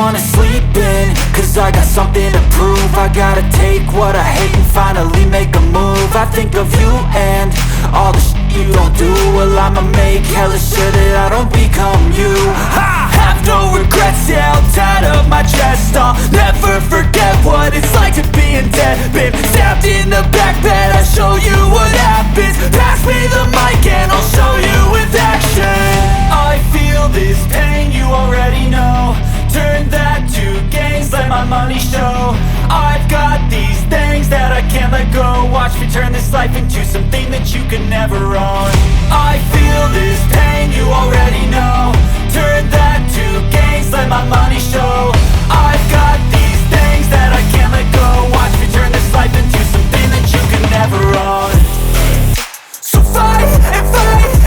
wanna sleep in, cause I got something to prove. I gotta take what I hate and finally make a move. I think of you and all the shit you don't do. Well, I'ma make hella sure that I don't become you. I have no regrets, yeah, I'll tie up my chest. I'll never forget what it's like to be in debt. Been stabbed in the back bed, I'll show you what happens. Pass me the mic and I'll show you with action. I feel this pain, you already know. Turn that to gains, let my money show. I've got these things that I can't let go. Watch me turn this life into something that you could never own. I feel this pain, you already know. Turn that to gains, let my money show. I've got these things that I can't let go. Watch me turn this life into something that you could never own. So fight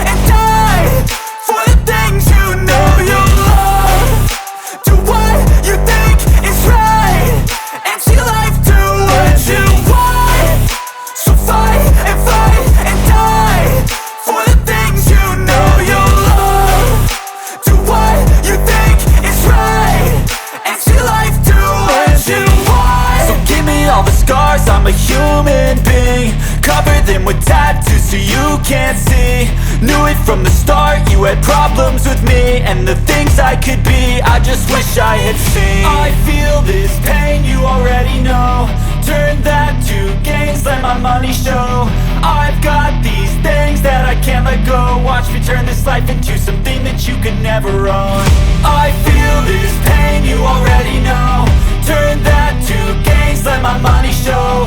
and die for the things you know you love. Do what you think is right and see life do what you want. So fight and die for the things you know you love. Do what you think is right and see life do what you want. So give me all the scars, I'm a human being. Cover them with tattoos so you can't see. Knew it from the start, you had problems with me and the things I could be, I just wish I had seen. I feel this pain, you already know. Turn that to gains, let my money show. I've got these things that I can't let go. Watch me turn this life into something that you could never own. I feel this pain, you already know. Turn that to gains, let my money show.